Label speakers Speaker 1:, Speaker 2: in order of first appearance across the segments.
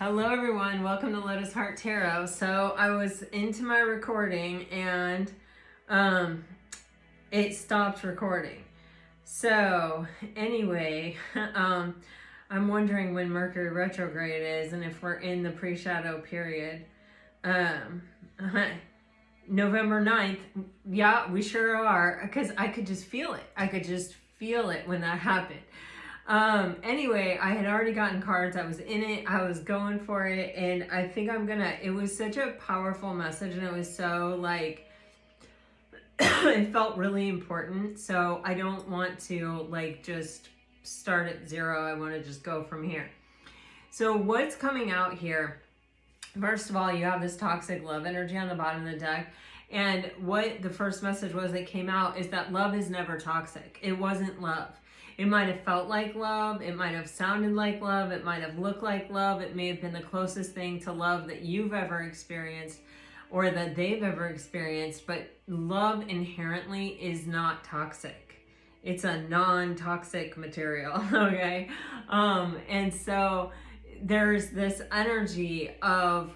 Speaker 1: Hello everyone, welcome to Lotus Heart Tarot. So I was into my recording and it stopped recording. So anyway, I'm wondering when Mercury retrograde is and if we're in the pre-shadow period. November 9th, yeah, we sure are, because I could just feel it. I could just feel it when that happened. Anyway, I had already gotten cards. I was in it. I was going for it. And I think it was such a powerful message. And it was so like, it felt really important. So I don't want to like just start at zero. I want to just go from here. So what's coming out here? First of all, you have this toxic love energy on the bottom of the deck. And what the first message was that came out is that love is never toxic. It wasn't love. It might have felt like love. It might have sounded like love. It might have looked like love. It may have been the closest thing to love that you've ever experienced or that they've ever experienced. But love inherently is not toxic. It's a non-toxic material, okay? And so there's this energy of,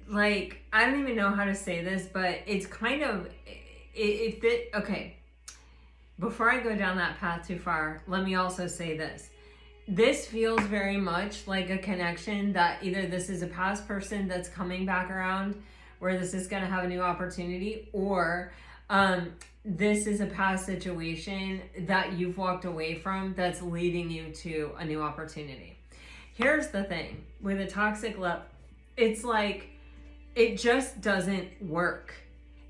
Speaker 1: like, I don't even know how to say this, but it's kind of, okay. Before I go down that path too far, let me also say this. This feels very much like a connection that either this is a past person that's coming back around where this is going to have a new opportunity, or this is a past situation that you've walked away from that's leading you to a new opportunity. Here's the thing. With a toxic love, it's like it just doesn't work.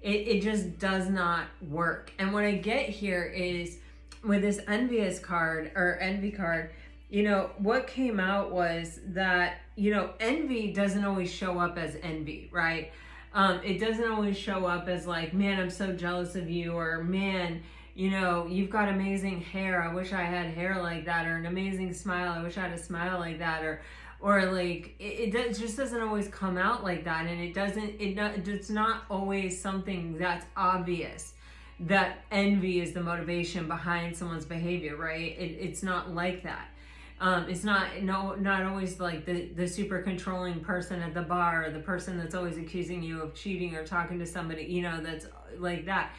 Speaker 1: It just does not work. And what I get here is with this envious card or envy card, you know, what came out was that, you know, envy doesn't always show up as envy, right? It doesn't always show up as like, man, I'm so jealous of you, or man, you know, you've got amazing hair. I wish I had hair like that, or an amazing smile. I wish I had a smile like that, or like it just doesn't always come out like that. And it's not always something that's obvious that envy is the motivation behind someone's behavior, right? It's not like that. It's not always like the super controlling person at the bar, or the person that's always accusing you of cheating or talking to somebody, you know, that's like that.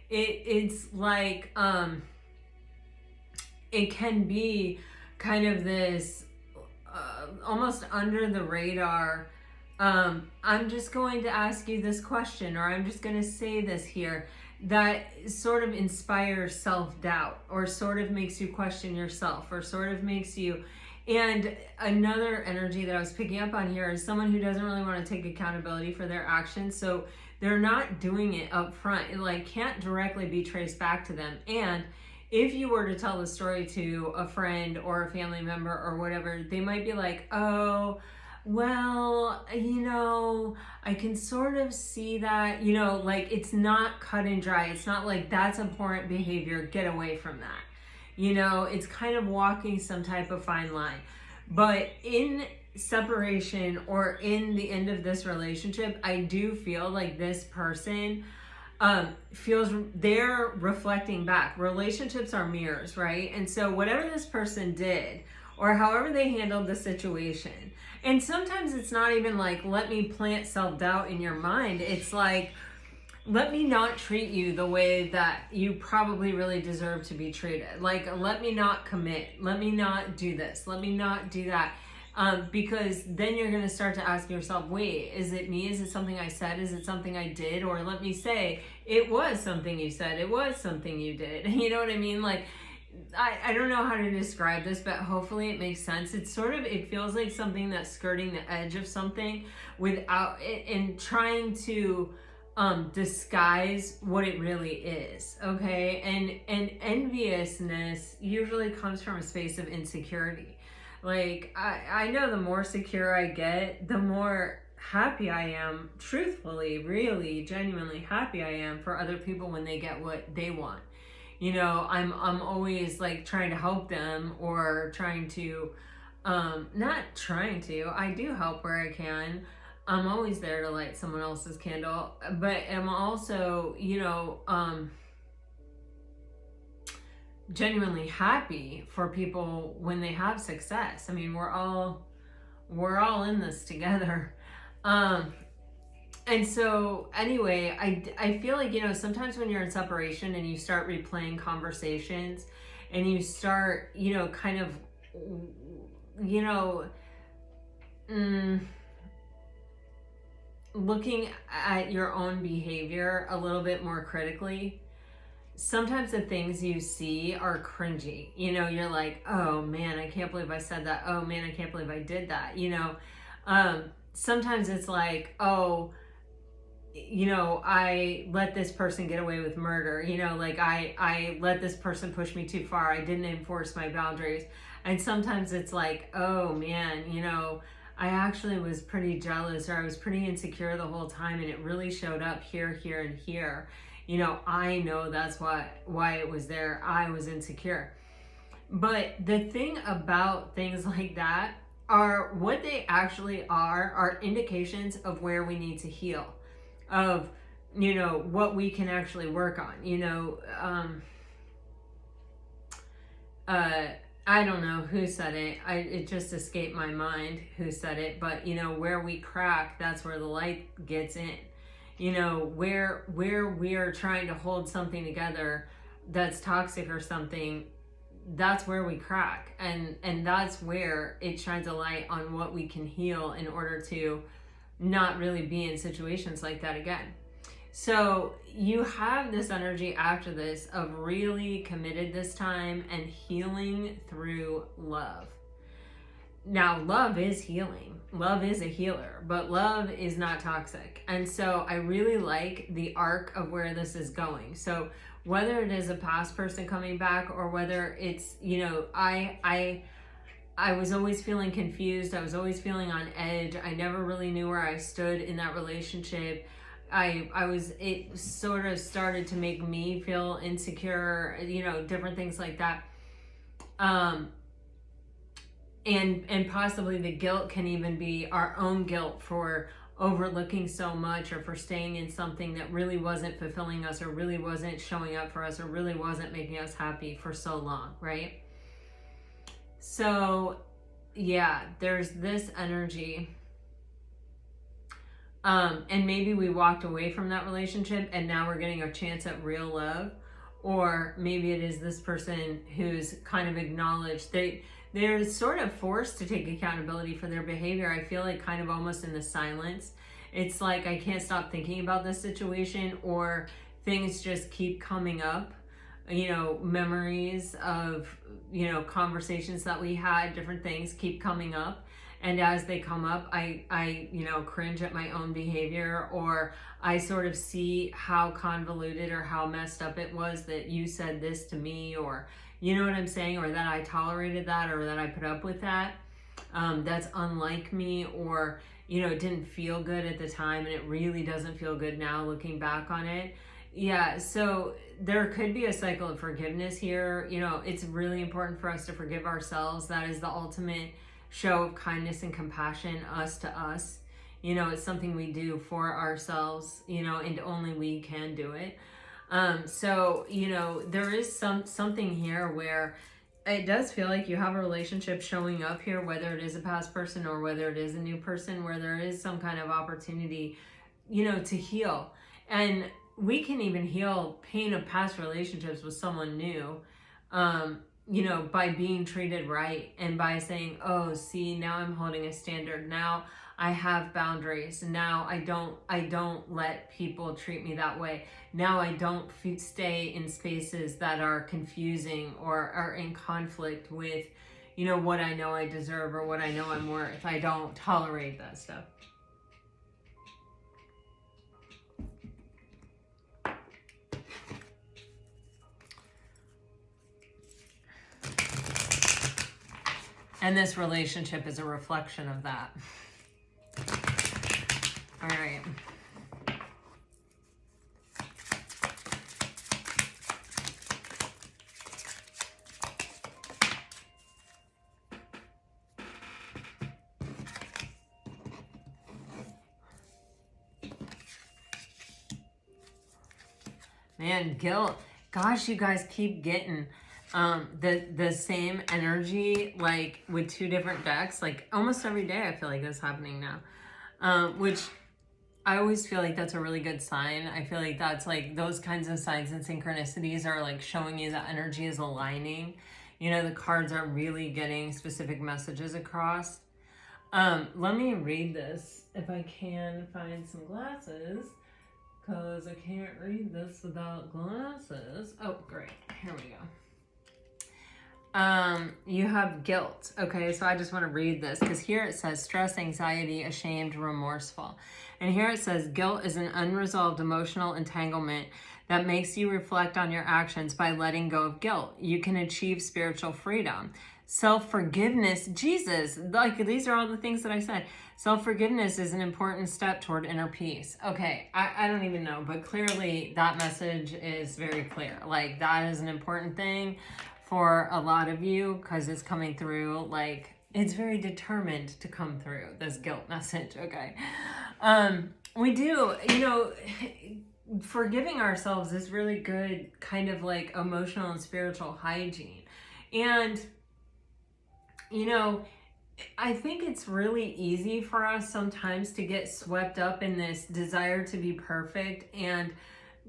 Speaker 1: It's like it can be kind of this almost under the radar. I'm just going to ask you this question, or I'm just going to say this here, that sort of inspires self-doubt, or sort of makes you question yourself, or sort of makes you. And another energy that I was picking up on here is someone who doesn't really want to take accountability for their actions. So they're not doing it up front. It like can't directly be traced back to them. And if you were to tell the story to a friend or a family member or whatever, they might be like, oh, well, you know, I can sort of see that, you know, like it's not cut and dry. It's not like that's abhorrent behavior. Get away from that. You know, it's kind of walking some type of fine line. But in separation or in the end of this relationship, I do feel like this person feels they're reflecting back. Relationships are mirrors, right? And so whatever this person did, or however they handled the situation, and sometimes it's not even like, let me plant self-doubt in your mind. It's like, let me not treat you the way that you probably really deserve to be treated. Like, let me not commit. Let me not do this. Let me not do that. Because then you're going to start to ask yourself, wait, is it me? Is it something I said? Is it something I did? Or let me say, it was something you said. It was something you did. You know what I mean? Like, I don't know how to describe this, but hopefully it makes sense. It's sort of, it feels like something that's skirting the edge of something without, and trying to disguise what it really is, okay? And enviousness usually comes from a space of insecurity. Like, I know the more secure I get, the more happy I am, truthfully, really, genuinely happy I am for other people when they get what they want. You know, I'm always like trying to help them, or trying to, not trying to, I do help where I can. I'm always there to light someone else's candle, but I'm also, you know, genuinely happy for people when they have success. I mean, we're all we're all in this together. And so anyway, I feel like, you know, sometimes when you're in separation and you start replaying conversations and you start, you know, kind of, you know, looking at your own behavior a little bit more critically, sometimes the things you see are cringy. You know, you're like, oh man, I can't believe I said that. Oh man, I can't believe I did that. You know, sometimes it's like, oh, you know, I let this person get away with murder. You know, like I let this person push me too far. I didn't enforce my boundaries. And sometimes it's like, oh man, you know, I actually was pretty jealous, or I was pretty insecure the whole time, and it really showed up here, here, and here. You know, I know that's why it was there. I was insecure. But the thing about things like that are what they actually are indications of where we need to heal, of, you know, what we can actually work on. You know, I don't know who said it. It just escaped my mind who said it. But, you know, where we crack, that's where the light gets in. You know, where we are trying to hold something together that's toxic or something, that's where we crack. And that's where it shines a light on what we can heal in order to not really be in situations like that again. So you have this energy after this of really committed this time and healing through love. Now, love is healing. Love is a healer, but love is not toxic. And so I really like the arc of where this is going. So whether it is a past person coming back, or whether it's, you know, I was always feeling confused. I was always feeling on edge. I never really knew where I stood in that relationship. It sort of started to make me feel insecure, you know, different things like that. And possibly the guilt can even be our own guilt for overlooking so much, or for staying in something that really wasn't fulfilling us, or really wasn't showing up for us, or really wasn't making us happy for so long, right? So yeah, there's this energy. And maybe we walked away from that relationship and now we're getting a chance at real love. Or maybe it is this person who's kind of acknowledged they're sort of forced to take accountability for their behavior. I feel like kind of almost in the silence. It's like, I can't stop thinking about this situation, or things just keep coming up. You know, memories of, you know, conversations that we had, different things keep coming up. And as they come up, I, you know, cringe at my own behavior, or I sort of see how convoluted or how messed up it was that you said this to me, or, you know what I'm saying, or that I tolerated that, or that I put up with that. That's unlike me, or, you know, it didn't feel good at the time and it really doesn't feel good now looking back on it. Yeah, so there could be a cycle of forgiveness here. You know, it's really important for us to forgive ourselves. That is the ultimate show of kindness and compassion, us to us. You know, it's something we do for ourselves, you know, and only we can do it. So, you know, there is something here where it does feel like you have a relationship showing up here, whether it is a past person or whether it is a new person, where there is some kind of opportunity, you know, to heal. And we can even heal pain of past relationships with someone new, you know, by being treated right, and by saying, oh, see, now I'm holding a standard. Now I have boundaries. Now I don't let people treat me that way. Now I don't stay in spaces that are confusing or are in conflict with, you know, what I know I deserve or what I know I'm worth. I don't tolerate that stuff. And this relationship is a reflection of that. All right. Man, guilt. Gosh, you guys keep getting the same energy, like with two different decks, like almost every day. I feel like that's happening now, which I always feel like that's a really good sign. I feel like that's like those kinds of signs and synchronicities are like showing you that energy is aligning. You know, the cards are really getting specific messages across. Let me read this if I can find some glasses, because I can't read this without glasses. Oh, great. Here we go. You have guilt. Okay, so I just want to read this because here it says stress, anxiety, ashamed, remorseful. And here it says guilt is an unresolved emotional entanglement that makes you reflect on your actions. By letting go of guilt, you can achieve spiritual freedom. Self-forgiveness, Jesus, like these are all the things that I said. Self-forgiveness is an important step toward inner peace. Okay, I don't even know, but clearly that message is very clear. Like that is an important thing for a lot of you because it's coming through, like it's very determined to come through, this guilt message. Okay, we do, you know, forgiving ourselves is really good kind of like emotional and spiritual hygiene. And you know, I think it's really easy for us sometimes to get swept up in this desire to be perfect, and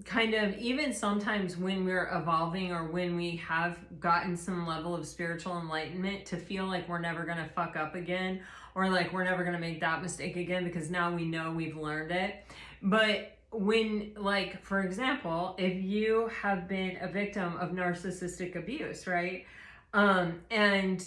Speaker 1: kind of even sometimes when we're evolving or when we have gotten some level of spiritual enlightenment, to feel like we're never going to fuck up again, or like we're never going to make that mistake again because now we know we've learned it. But when, like, for example, if you have been a victim of narcissistic abuse, right? And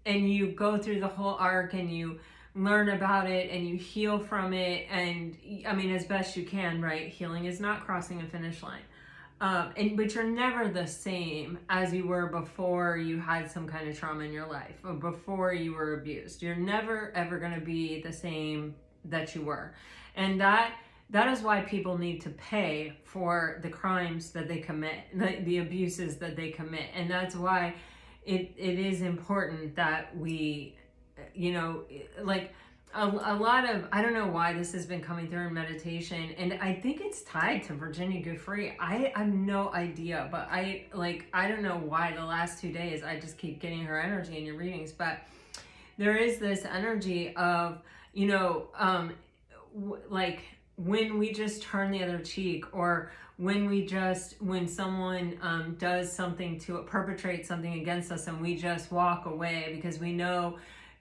Speaker 1: you go through the whole arc and you learn about it and you heal from it, and I mean as best you can, right? Healing is not crossing a finish line, but you're never the same as you were before you had some kind of trauma in your life or before you were abused. You're never ever going to be the same that you were, and that is why people need to pay for the crimes that they commit, the abuses that they commit, and that's why it is important that we, you know, like a lot of, I don't know why this has been coming through in meditation, and I think it's tied to Virginia Giuffre. I have no idea, but I don't know why the last 2 days I just keep getting her energy in your readings, but there is this energy of, you know, like when we just turn the other cheek, or when someone does something to perpetrate something against us, and we just walk away because we know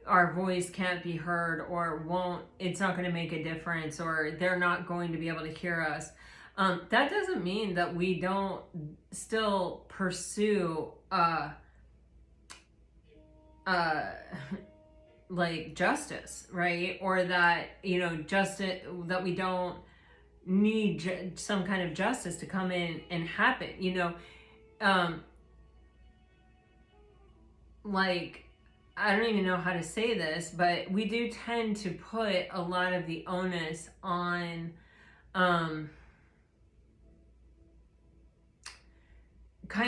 Speaker 1: our voice can't be heard, or it's not going to make a difference, or they're not going to be able to hear us. That doesn't mean that we don't still pursue like justice, right? Or that, you know, justice, that we don't need some kind of justice to come in and happen, you know. Like, I don't even know how to say this, but we do tend to put a lot of the onus on kind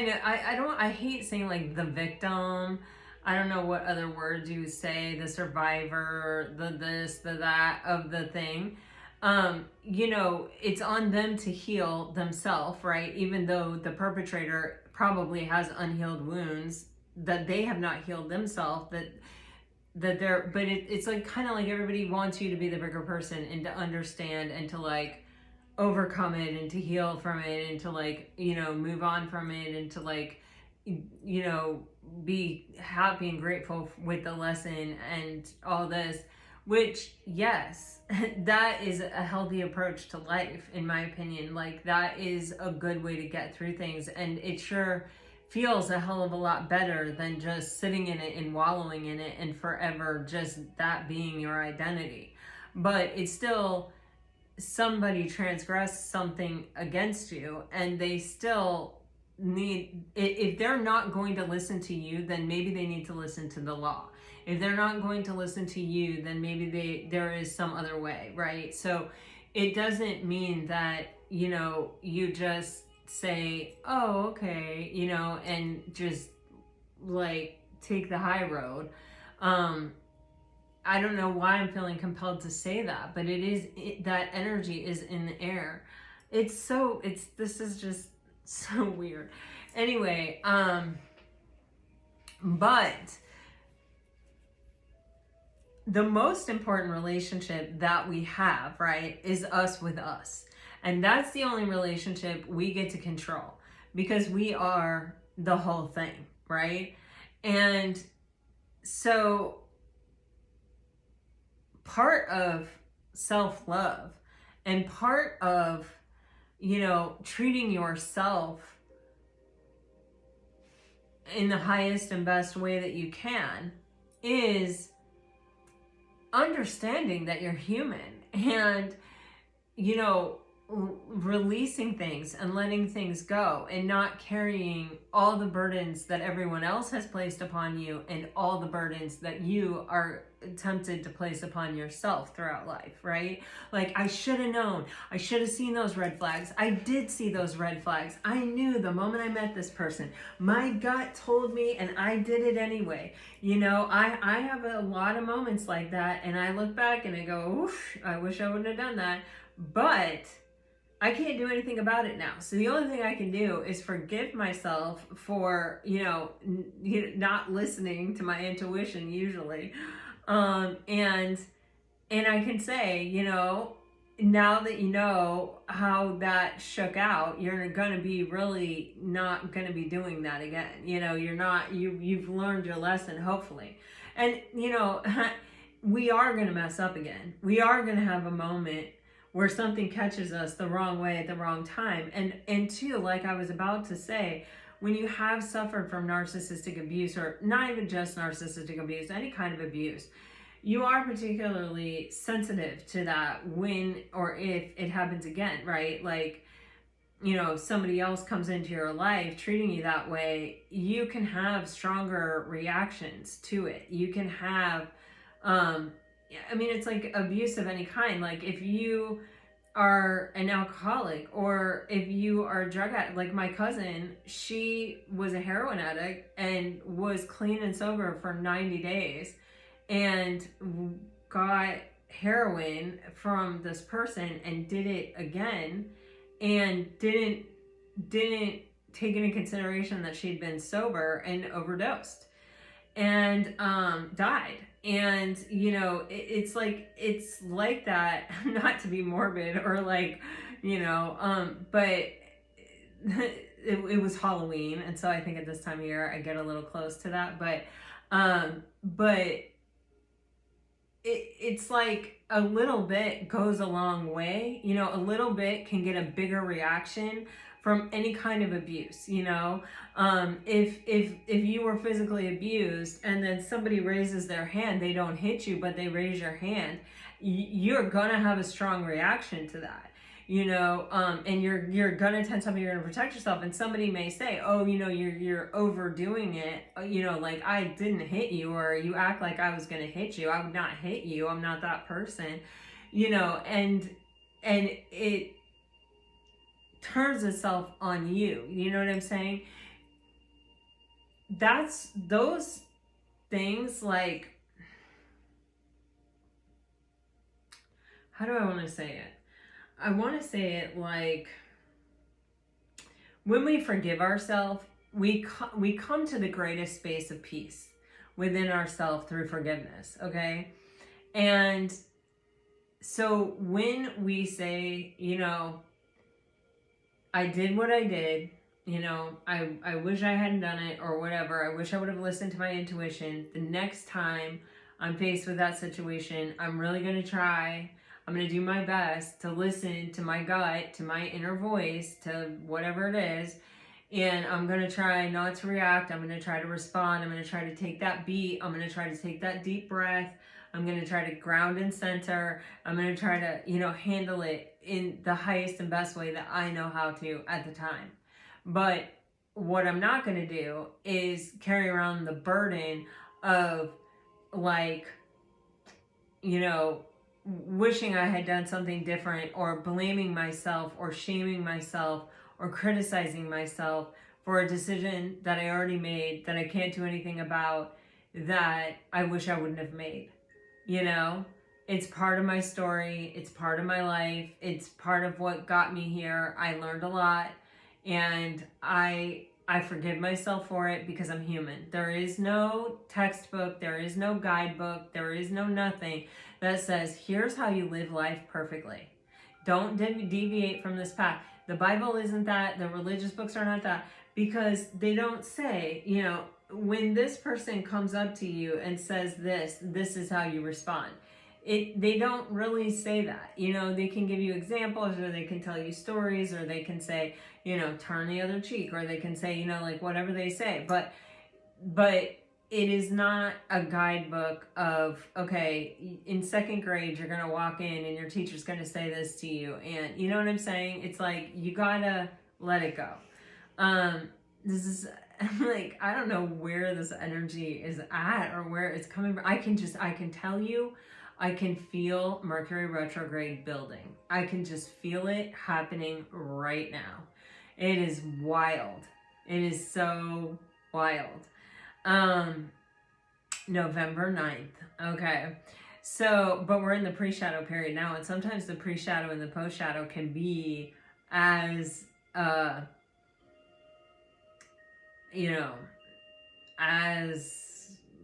Speaker 1: of, I hate saying like the victim. I don't know what other words you would say, the survivor, the this, the that of the thing. You know, it's on them to heal themselves, right? Even though the perpetrator probably has unhealed wounds that they have not healed themselves, but it's like kind of like everybody wants you to be the bigger person and to understand and to like overcome it and to heal from it and to like, you know, move on from it and to like, you know, be happy and grateful with the lesson and all this, which, yes, that is a healthy approach to life, in my opinion. Like, that is a good way to get through things, and it sure feels a hell of a lot better than just sitting in it and wallowing in it and forever just that being your identity. But it's still, somebody transgressed something against you, and they still need, if they're not going to listen to you, then maybe they need to listen to the law. If they're not going to listen to you, then maybe there is some other way, right? So it doesn't mean that, you know, you just say, oh, okay, you know, and just like take the high road. I don't know why I'm feeling compelled to say that, but that energy is in the air. This is just so weird. Anyway, But the most important relationship that we have, right, is us with us. And that's the only relationship we get to control, because we are the whole thing, right? And so part of self-love and part of, treating yourself in the highest and best way that you can is understanding that you're human, and releasing things and letting things go, and not carrying all the burdens that everyone else has placed upon you and all the burdens that you are tempted to place upon yourself throughout life, right? Like, I should have known. I should have seen those red flags. I did see those red flags. I knew the moment I met this person. My gut told me, and I did it anyway. I have a lot of moments like that, and I look back and I go, oof, I wish I wouldn't have done that. But I can't do anything about it now. So the only thing I can do is forgive myself for, not listening to my intuition usually. And I can say, now that you know how that shook out, you're going to be really not going to be doing that again. You've learned your lesson, hopefully. And, we are going to mess up again. We are going to have a moment where something catches us the wrong way at the wrong time. And too, like I was about to say, when you have suffered from narcissistic abuse, or not even just narcissistic abuse, any kind of abuse, you are particularly sensitive to that when or if it happens again, right? Like, somebody else comes into your life treating you that way, you can have stronger reactions to it. You can have, it's like abuse of any kind. Like, if you are an alcoholic, or if you are a drug addict, like my cousin, she was a heroin addict and was clean and sober for 90 days and got heroin from this person and did it again, and didn't take into consideration that she'd been sober and overdosed and died. And it's like that, not to be morbid or like, but it was Halloween, and so I think at this time of year I get a little close to that, but it's like a little bit goes a long way. A little bit can get a bigger reaction from any kind of abuse. If you were physically abused and then somebody raises their hand, they don't hit you, but they raise your hand, you're gonna have a strong reaction to that. And you're gonna tense up, you're gonna protect yourself, and somebody may say, oh, you're overdoing it, like, I didn't hit you, or you act like I was gonna hit you. I would not hit you. I'm not that person, and it turns itself on you. You know what I'm saying? That's those things, like, how do I want to say it? I want to say it like, when we forgive ourselves, we come to the greatest space of peace within ourselves through forgiveness, okay? And so when we say, I did what I did, I wish I hadn't done it, or whatever, I wish I would have listened to my intuition, the next time I'm faced with that situation, I'm really going to try. I'm going to do my best to listen to my gut, to my inner voice, to whatever it is. And I'm going to try not to react. I'm going to try to respond. I'm going to try to take that beat. I'm going to try to take that deep breath. I'm going to try to ground and center. I'm going to try to, handle it in the highest and best way that I know how to at the time. But what I'm not going to do is carry around the burden of, like, wishing I had done something different, or blaming myself, or shaming myself, or criticizing myself for a decision that I already made, that I can't do anything about, that I wish I wouldn't have made. It's part of my story. It's part of my life. It's part of what got me here. I learned a lot, and I I forgive myself for it because I'm human. There is no textbook, there is no guidebook, there is no nothing that says, here's how you live life perfectly. Don't deviate from this path. The Bible isn't that, the religious books are not that, because they don't say, you know, when this person comes up to you and says this is how you respond. They don't really say that. You know, they can give you examples, or they can tell you stories, or they can say, you know, turn the other cheek, or they can say, you know, like whatever they say. But it is not a guidebook of, okay, in second grade, you're going to walk in and your teacher's going to say this to you. And you know what I'm saying? It's like, you got to let it go. This is like, I don't know where this energy is at or where it's coming from. I can tell you, I can feel Mercury retrograde building. I can just feel it happening right now. It is wild. It is so wild. November 9th. Okay. So, but we're in the pre-shadow period now, and sometimes the pre-shadow and the post-shadow can be as, you know, as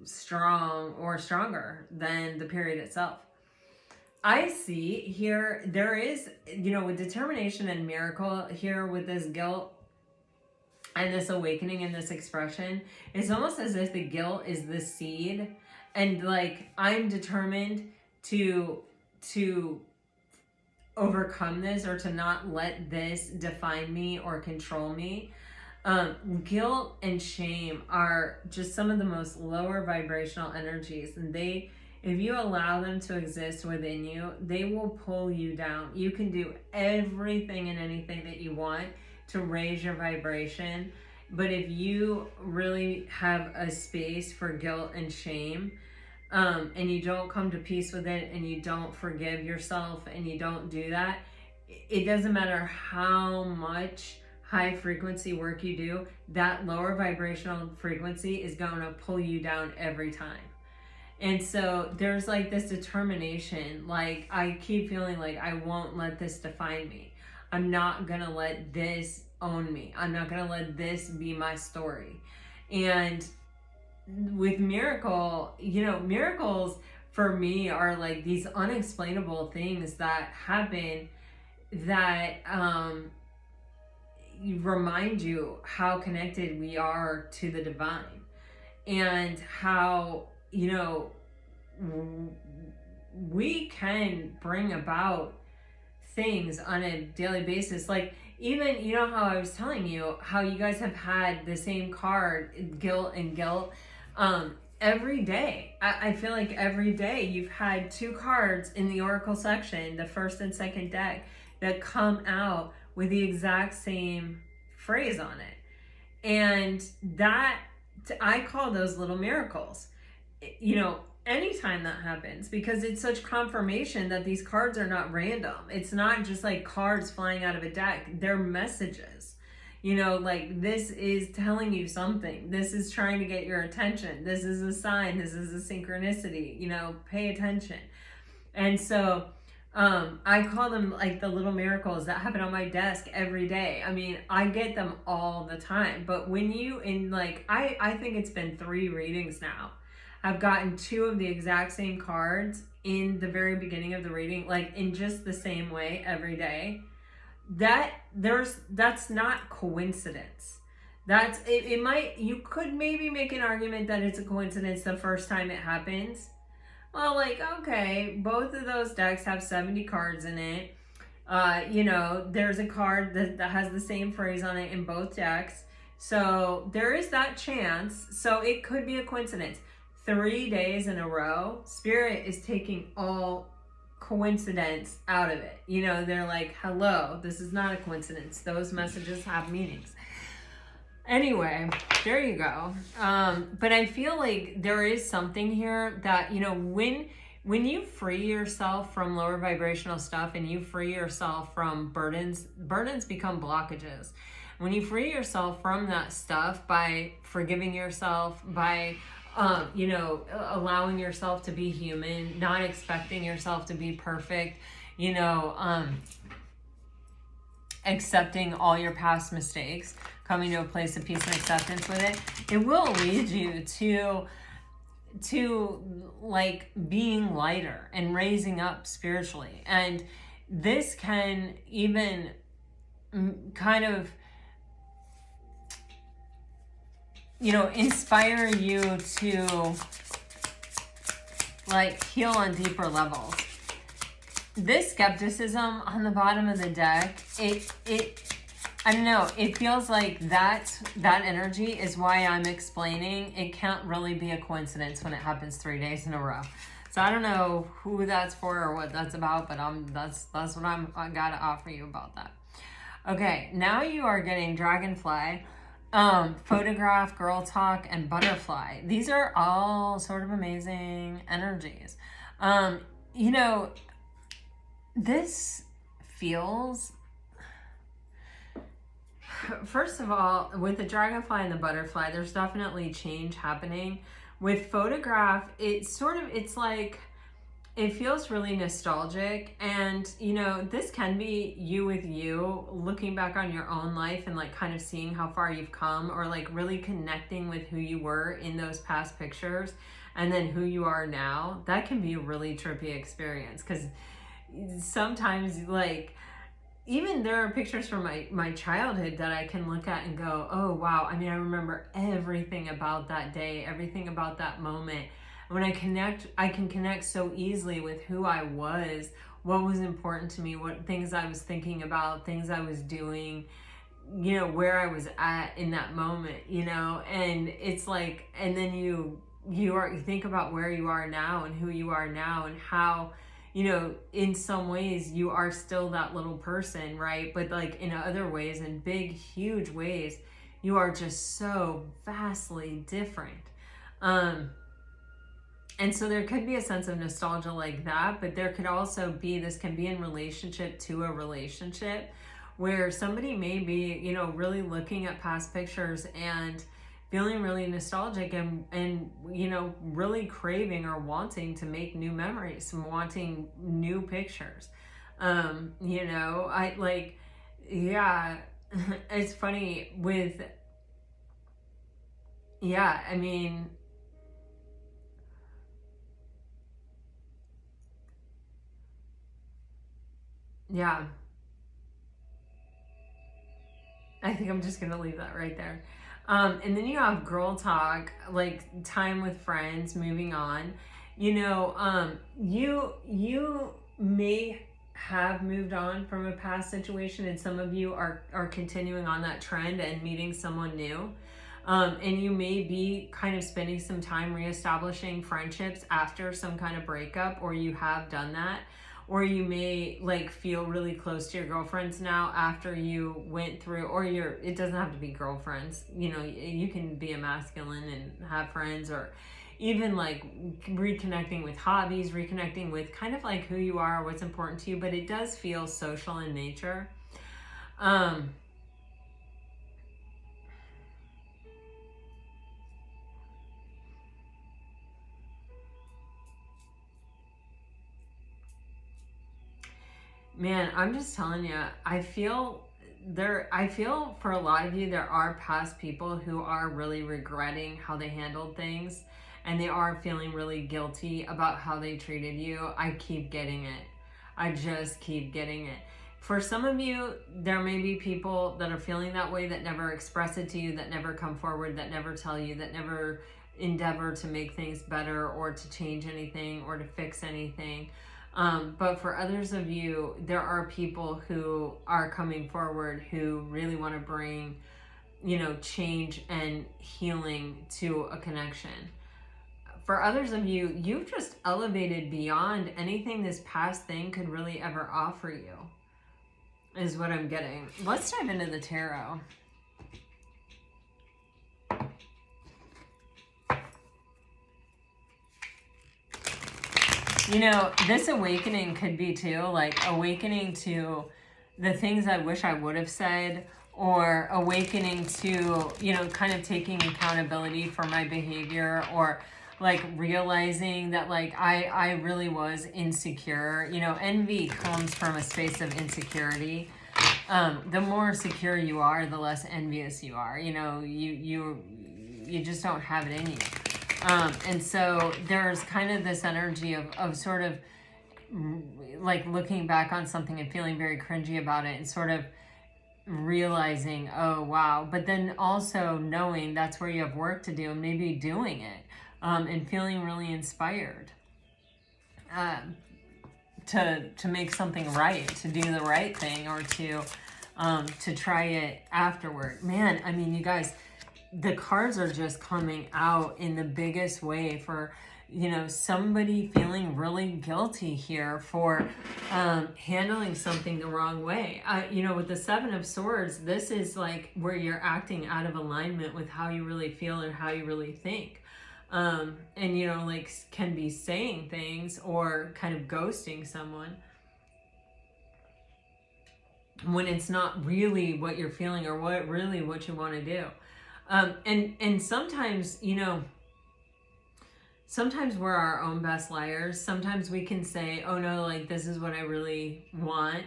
Speaker 1: strong or stronger than the period itself. I see here, there is, you know, with determination and miracle here with this guilt and this awakening and this expression, it's almost as if the guilt is the seed, and like, I'm determined to overcome this, or to not let this define me or control me. Guilt and shame are just some of the most lower vibrational energies, and if you allow them to exist within you, they will pull you down. You can do everything and anything that you want to raise your vibration, but if you really have a space for guilt and shame, and you don't come to peace with it, and you don't forgive yourself, and you don't do that, it doesn't matter how much high frequency work you do, that lower vibrational frequency is going to pull you down every time. And so there's like this determination, like I keep feeling like I won't let this define me. I'm not going to let this own me. I'm not going to let this be my story. And with miracle, you know, miracles for me are like these unexplainable things that happen that, remind you how connected we are to the divine, and how, you know, we can bring about things on a daily basis. Like, even, you know how I was telling you how you guys have had the same card, guilt and guilt, every day. I feel like every day you've had two cards in the oracle section, the first and second deck, that come out with the exact same phrase on it. And that, I call those little miracles. You know, anytime that happens, because it's such confirmation that these cards are not random. It's not just like cards flying out of a deck. They're messages. You know, like, this is telling you something. This is trying to get your attention. This is a sign. This is a synchronicity. You know, pay attention. And so I call them like the little miracles that happen on my desk every day. I mean, I get them all the time. But when you, in like, I think it's been 3 readings now, I've gotten 2 of the exact same cards in the very beginning of the reading, like in just the same way every day. That's not coincidence. That's it might, you could maybe make an argument that it's a coincidence the first time it happens. Well, like, okay, both of those decks have 70 cards in it. You know, there's a card that has the same phrase on it in both decks. So there is that chance. So it could be a coincidence. 3 days in a row, Spirit is taking all coincidence out of it. You know, they're like, hello, this is not a coincidence. Those messages have meanings. Anyway, there you go. But I feel like there is something here that, you know, when you free yourself from lower vibrational stuff and you free yourself from burdens become blockages. When you free yourself from that stuff by forgiving yourself, by you know, allowing yourself to be human, not expecting yourself to be perfect, you know, accepting all your past mistakes, coming to a place of peace and acceptance with it, it will lead you to like being lighter and raising up spiritually. And this can even kind of, you know, inspire you to like heal on deeper levels. This skepticism on the bottom of the deck, I don't know, it feels like that energy is why I'm explaining it can't really be a coincidence when it happens 3 days in a row. So I don't know who that's for or what that's about, but that's what I gotta offer you about that. Okay, now you are getting Dragonfly, Photograph, Girl Talk, and Butterfly. These are all sort of amazing energies. You know, this feels... First of all, with the Dragonfly and the Butterfly, there's definitely change happening. With Photograph, it's like, it feels really nostalgic. And, you know, this can be you with you, looking back on your own life and like kind of seeing how far you've come, or like really connecting with who you were in those past pictures and then who you are now. That can be a really trippy experience, because sometimes like, even there are pictures from my childhood that I can look at and go, oh, wow. I mean, I remember everything about that day, everything about that moment. When I can connect so easily with who I was, what was important to me, what things I was thinking about, things I was doing, you know, where I was at in that moment, you know. And it's like, and then you think about where you are now and who you are now and how, you know, in some ways you are still that little person, right? But like in other ways, in big, huge ways, you are just so vastly different. And so there could be a sense of nostalgia like that, but there could also be, this can be in relationship to a relationship where somebody may be, you know, really looking at past pictures and feeling really nostalgic and you know, really craving or wanting to make new memories and wanting new pictures. You know, I like, yeah, it's funny with, yeah, I mean, yeah, I think I'm just gonna leave that right there. And then you have Girl Talk, like time with friends, moving on. You know, you may have moved on from a past situation, and some of you are continuing on that trend and meeting someone new. And you may be kind of spending some time reestablishing friendships after some kind of breakup, or you have done that. Or you may like feel really close to your girlfriends now after you went through, or it doesn't have to be girlfriends, you know, you can be a masculine and have friends, or even like reconnecting with hobbies, reconnecting with kind of like who you are, what's important to you, but it does feel social in nature. Man, I'm just telling you, I feel for a lot of you, there are past people who are really regretting how they handled things, and they are feeling really guilty about how they treated you. I keep getting it. I just keep getting it. For some of you, there may be people that are feeling that way that never express it to you, that never come forward, that never tell you, that never endeavor to make things better or to change anything or to fix anything. But for others of you, there are people who are coming forward who really want to bring, you know, change and healing to a connection. For others of you, you've just elevated beyond anything this past thing could really ever offer you, is what I'm getting. Let's dive into the tarot. You know, this awakening could be too, like awakening to the things I wish I would have said, or awakening to, you know, kind of taking accountability for my behavior, or like realizing that like I really was insecure. You know, envy comes from a space of insecurity. the more secure you are, the less envious you are. You know, you just don't have it in you. And so there's kind of this energy of sort of like looking back on something and feeling very cringy about it and sort of realizing, oh, wow. But then also knowing that's where you have work to do and maybe doing it and feeling really inspired to make something right, to do the right thing, or to try it afterward. Man, I mean, you guys, the cards are just coming out in the biggest way for, you know, somebody feeling really guilty here for handling something the wrong way. You know, with the Seven of Swords, this is like where you're acting out of alignment with how you really feel and how you really think. And, you know, like can be saying things or kind of ghosting someone when it's not really what you're feeling or what you want to do. And sometimes, you know, sometimes we're our own best liars. Sometimes we can say, oh no, like this is what I really want.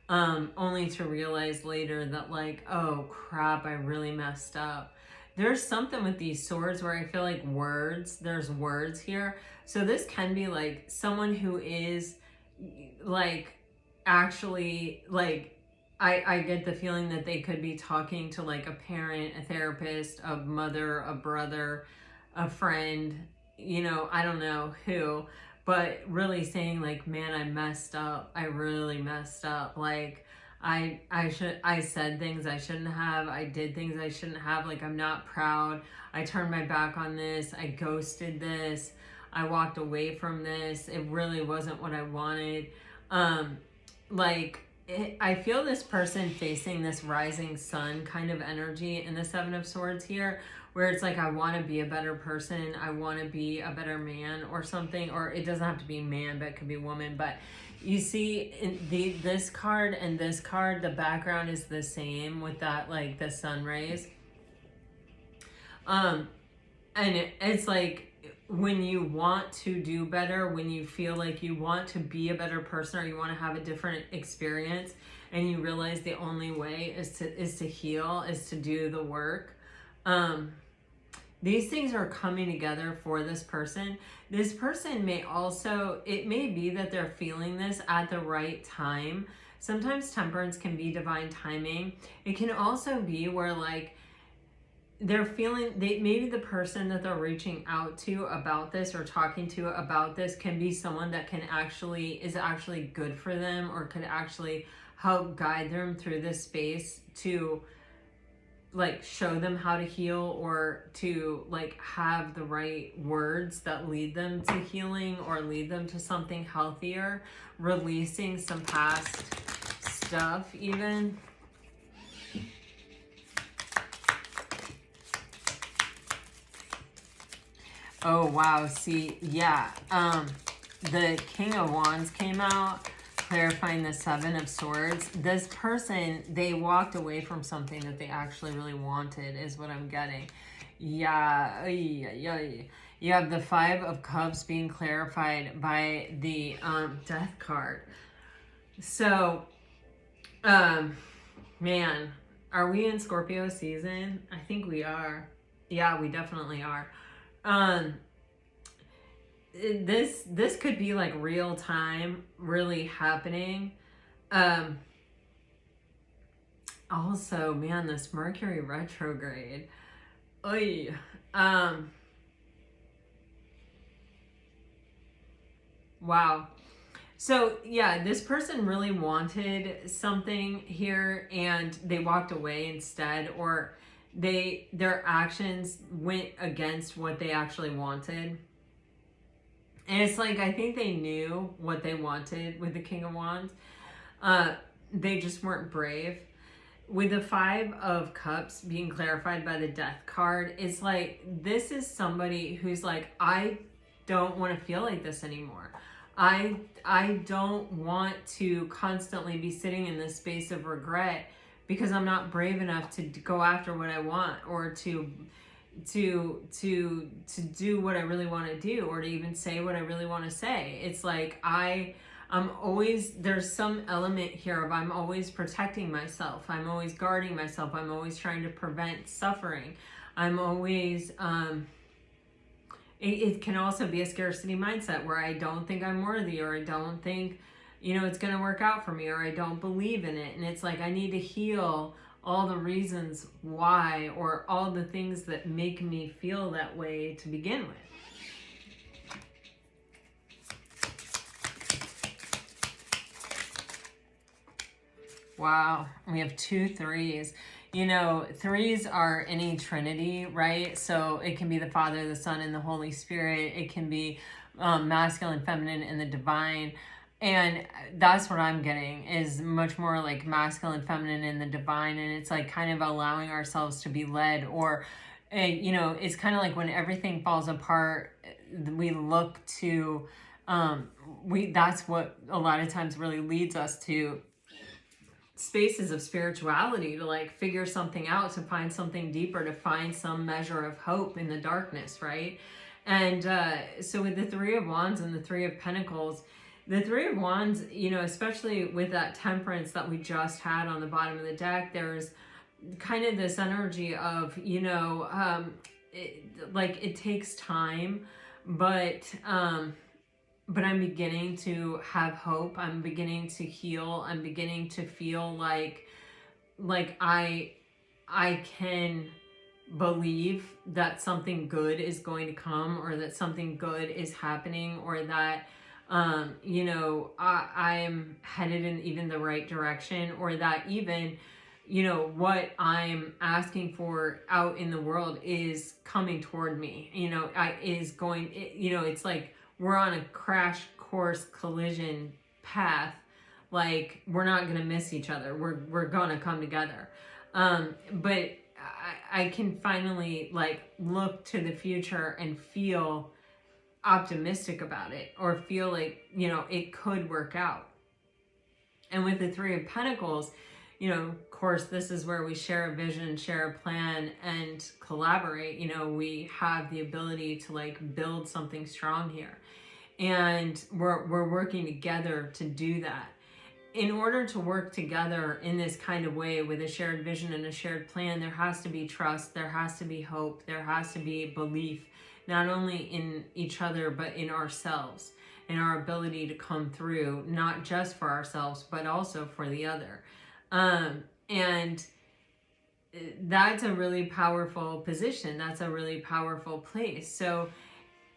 Speaker 1: Only to realize later that like, oh crap, I really messed up. There's something with these swords where I feel like there's words here. So this can be like someone who is like actually like, I get the feeling that they could be talking to like a parent, a therapist, a mother, a brother, a friend, you know, I don't know who, but really saying like, man, I messed up. I really messed up. Like I said things I shouldn't have. I did things I shouldn't have. Like, I'm not proud. I turned my back on this. I ghosted this. I walked away from this. It really wasn't what I wanted. I feel this person facing this rising sun kind of energy in the Seven of Swords here, where it's like, I want to be a better person. I want to be a better man or something, or it doesn't have to be man, but it could be woman. But you see in this card and this card, the background is the same with that, like the sun rays. And it's like, when you want to do better, when you feel like you want to be a better person or you want to have a different experience, and you realize the only way is to heal, is to do the work. These things are coming together for this person. This person may also, it may be that they're feeling this at the right time. Sometimes temperance can be divine timing. It can also be where like they're feeling, maybe the person that they're reaching out to about this or talking to about this can be someone that is actually good for them, or could actually help guide them through this space to like show them how to heal, or to like have the right words that lead them to healing or lead them to something healthier, releasing some past stuff even. Oh wow, see, yeah, the King of Wands came out, clarifying the Seven of Swords. This person, they walked away from something that they actually really wanted, is what I'm getting. Yeah. You have the Five of Cups being clarified by the Death card. So, man, are we in Scorpio season? I think we are. Yeah, we definitely are. This could be like real time, really happening. Also, man, this Mercury retrograde. Oy. Wow. So yeah, this person really wanted something here and they walked away instead, or their actions went against what they actually wanted. And it's like, I think they knew what they wanted with the King of Wands. They just weren't brave. With the Five of Cups being clarified by the Death card, it's like, this is somebody who's like, I don't want to feel like this anymore. I don't want to constantly be sitting in this space of regret because I'm not brave enough to go after what I want, or to do what I really want to do, or to even say what I really want to say. It's like I there's some element here of I'm always protecting myself. I'm always guarding myself. I'm always trying to prevent suffering. I'm always, it can also be a scarcity mindset where I don't think I'm worthy, or I don't think, it's going to work out for me, or I don't believe in it. And it's like, I need to heal all the reasons why, or all the things that make me feel that way to begin with. Wow, we have 2 3s. Threes are any Trinity, right? So it can be the Father, the Son, and the Holy Spirit. It can be masculine, feminine, and the divine. And that's what I'm getting, is much more like masculine, feminine, and the divine. And it's like kind of allowing ourselves to be led, or, it's kind of like when everything falls apart, we look to, that's what a lot of times really leads us to spaces of spirituality, to like figure something out, to find something deeper, to find some measure of hope in the darkness, right? And so with the 3 of Wands and the 3 of Pentacles, the 3 of Wands, especially with that Temperance that we just had on the bottom of the deck, there's kind of this energy of, it takes time, but I'm beginning to have hope. I'm beginning to heal. I'm beginning to feel like I can believe that something good is going to come, or that something good is happening, or that, I am headed in even the right direction, or that even, what I'm asking for out in the world is coming toward me, it's like, we're on a crash course collision path. Like, we're not going to miss each other. We're going to come together. But I can finally look to the future and feel optimistic about it, or feel like, it could work out. And with the 3 of Pentacles, of course, this is where we share a vision, share a plan, and collaborate. We have the ability to build something strong here. And we're working together to do that. In order to work together in this kind of way with a shared vision and a shared plan, there has to be trust, there has to be hope, there has to be belief, not only in each other, but in ourselves, and our ability to come through, not just for ourselves, but also for the other. And that's a really powerful position. That's a really powerful place. So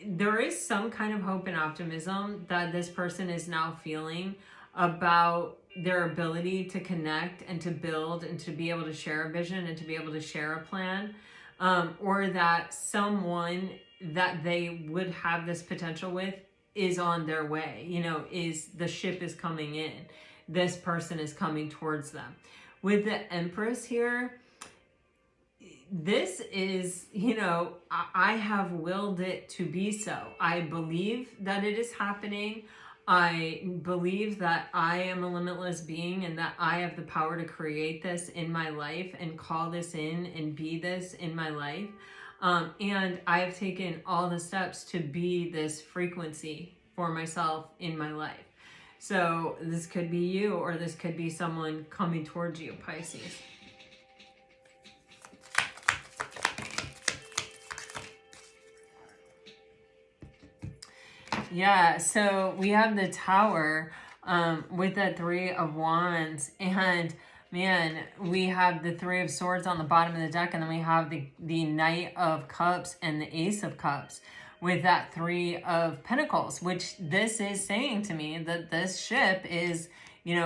Speaker 1: there is some kind of hope and optimism that this person is now feeling about their ability to connect and to build and to be able to share a vision and to be able to share a plan, or that someone that they would have this potential with is on their way, the ship is coming in. This person is coming towards them. With the Empress here, this is, I have willed it to be so. I believe that it is happening. I believe that I am a limitless being, and that I have the power to create this in my life and call this in and be this in my life. And I have taken all the steps to be this frequency for myself in my life. So this could be you, or this could be someone coming towards you, Pisces. Yeah, so we have the Tower with the 3 of Wands, and man, we have the 3 of Swords on the bottom of the deck, and then we have the Knight of Cups and the Ace of Cups with that 3 of Pentacles, which this is saying to me that this ship is,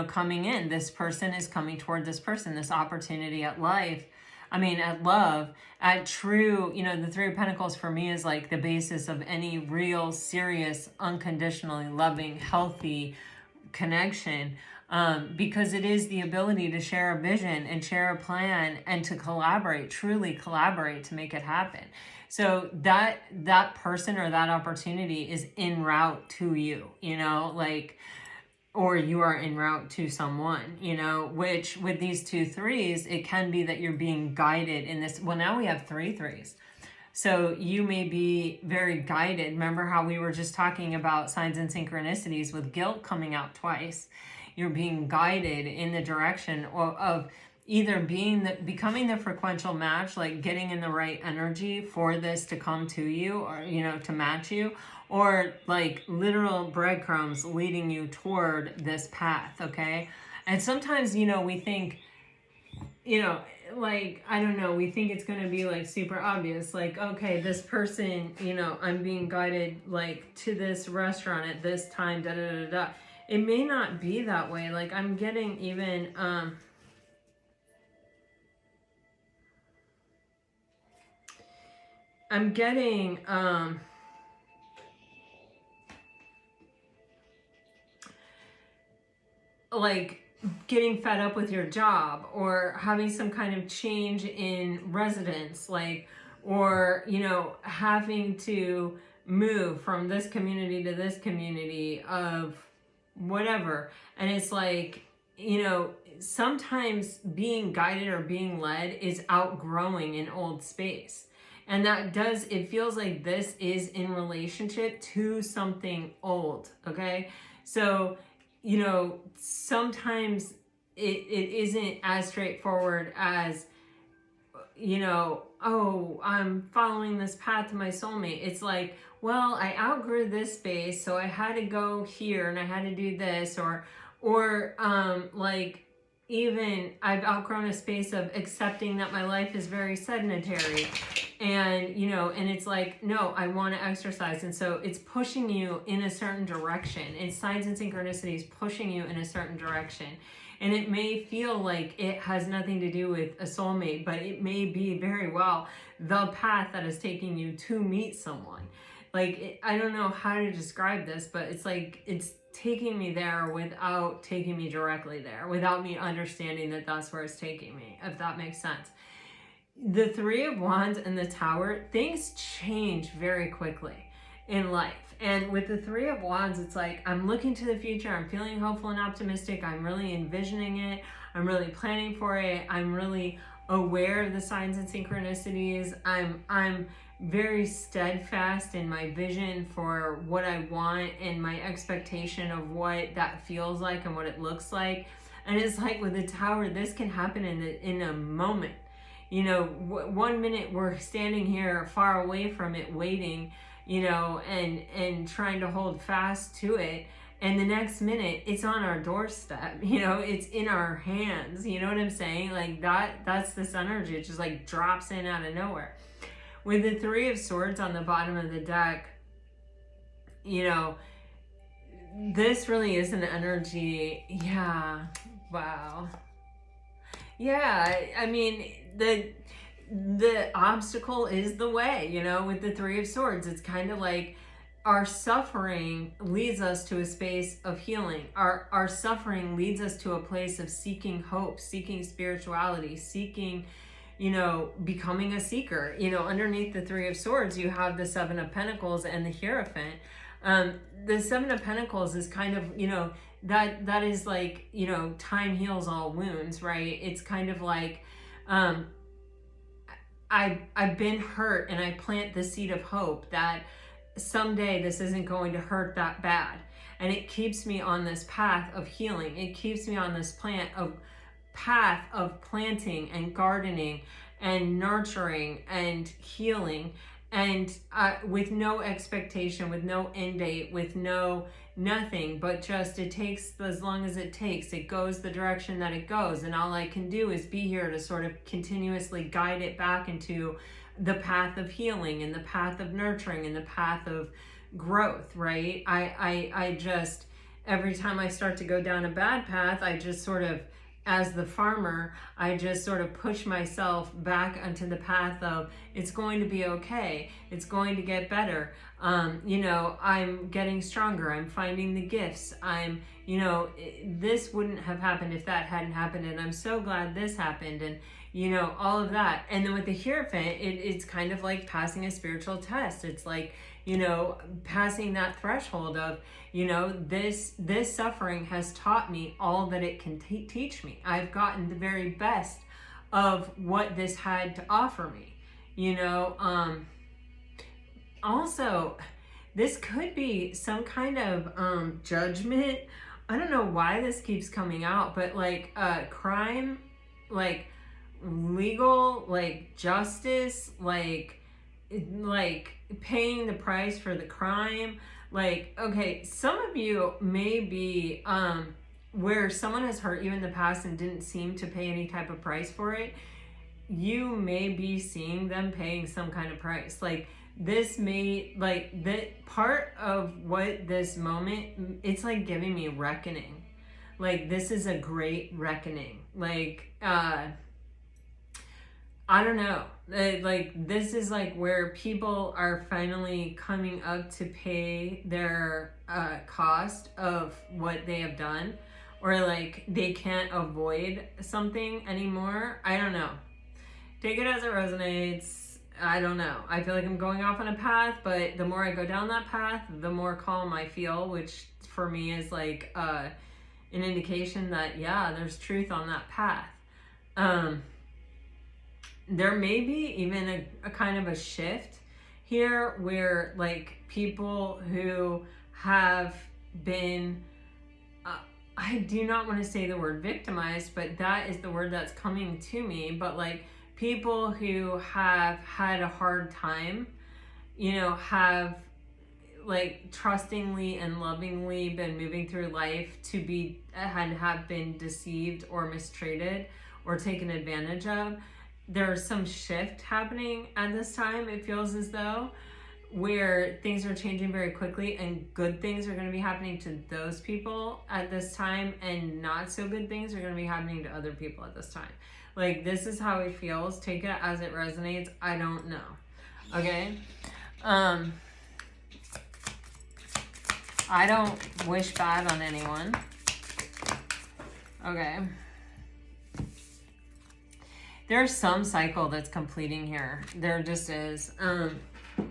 Speaker 1: coming in. This person is coming toward this person, this opportunity at life. At love, at true, the 3 of Pentacles for me is like the basis of any real, serious, unconditionally loving, healthy connection, because it is the ability to share a vision and share a plan and to collaborate, truly collaborate to make it happen. So that person or that opportunity is en route to you, or you are en route to someone, which with these 2 3s, it can be that you're being guided in this. Well, now we have 3 3s. So you may be very guided. Remember how we were just talking about signs and synchronicities with guilt coming out twice. You're being guided in the direction of either becoming the frequential match, like getting in the right energy for this to come to you, or, you know, to match you, or like literal breadcrumbs leading you toward this path. Okay. And sometimes, you know, we think, you know, like, I don't know, we think it's going to be like super obvious. Like, okay, this person, you know, I'm being guided like to this restaurant at this time, da da da da. It may not be that way. Like, I'm getting even, I'm getting, like, getting fed up with your job, or having some kind of change in residence, like, or, you know, having to move from this community to this community of whatever. And it's like, you know, sometimes being guided or being led is outgrowing an old space. And that does, it feels like this is in relationship to something old, okay? So, you know, sometimes it isn't as straightforward as, you know, oh, I'm following this path to my soulmate. It's like, well, I outgrew this space, so I had to go here and I had to do this, or like, even I've outgrown a space of accepting that my life is very sedentary, and, you know, and it's like, no, I want to exercise. And so it's pushing you in a certain direction. It's signs and synchronicities pushing you in a certain direction. And it may feel like it has nothing to do with a soulmate, but it may be very well the path that is taking you to meet someone. Like, I don't know how to describe this, but it's like, it's taking me there without taking me directly there, without me understanding that that's where it's taking me, if that makes sense. The Three of Wands and the Tower, things change very quickly in life. And with the Three of Wands, it's like, I'm looking to the future, I'm feeling hopeful and optimistic, I'm really envisioning it, I'm really planning for it, I'm really aware of the signs and synchronicities, I'm very steadfast in my vision for what I want and my expectation of what that feels like and what it looks like. And it's like with the Tower, this can happen in a moment. You know, 1 minute we're standing here far away from it, waiting, you know, and trying to hold fast to it. And the next minute it's on our doorstep, you know, it's in our hands. You know what I'm saying? Like that's this energy. It just like drops in out of nowhere. With the Three of Swords on the bottom of the deck, you know, this really is an energy. Yeah. Wow. Yeah. I mean, the obstacle is the way, you know, with the Three of Swords. It's kind of like our suffering leads us to a space of healing. Our suffering leads us to a place of seeking hope, seeking spirituality, seeking, you know, becoming a seeker. You know, underneath the Three of Swords, you have the Seven of Pentacles and the Hierophant. The Seven of Pentacles is kind of, you know, that is like, you know, time heals all wounds, right? It's kind of like, I've been hurt, and I plant the seed of hope that someday this isn't going to hurt that bad. And it keeps me on this path of healing. It keeps me on this path of planting and gardening and nurturing and healing, and with no expectation, with no end date, with nothing, but just it takes as long as it takes. It goes the direction that it goes, and all I can do is be here to sort of continuously guide it back into the path of healing and the path of nurturing and the path of growth, right? I just, every time I start to go down a bad path, I just sort of, as the farmer, I just sort of push myself back onto the path of, it's going to be okay, it's going to get better. You know, I'm getting stronger, I'm finding the gifts, you know, this wouldn't have happened if that hadn't happened, and I'm so glad this happened, and, you know, all of that. And then with the Hierophant, it's kind of like passing a spiritual test. It's like, you know, passing that threshold of, you know, this suffering has taught me all that it can teach me. I've gotten the very best of what this had to offer me, you know. also, this could be some kind of judgment. I don't know why this keeps coming out, but like crime, like legal, like justice, like paying the price for the crime. Like, okay, some of you may be where someone has hurt you in the past and didn't seem to pay any type of price for it. You may be seeing them paying some kind of price. Like, this may, like, that part of what this moment, it's like giving me reckoning. Like, this is a great reckoning. Like, I don't know. Like, this is like where people are finally coming up to pay their cost of what they have done, or like they can't avoid something anymore. I don't know. Take it as it resonates. I don't know. I feel like I'm going off on a path, but the more I go down that path, the more calm I feel, which for me is like an indication that, yeah, there's truth on that path. There may be even a kind of a shift here where like people who have been, I do not want to say the word victimized, but that is the word that's coming to me. But like people who have had a hard time, you know, have like trustingly and lovingly been moving through life to be, and have been deceived or mistreated or taken advantage of. There's some shift happening at this time, it feels as though, where things are changing very quickly and good things are going to be happening to those people at this time, and not so good things are going to be happening to other people at this time. Like, this is how it feels. Take it as it resonates. I don't know. Okay? I don't wish bad on anyone. Okay? There's some cycle that's completing here. There just is.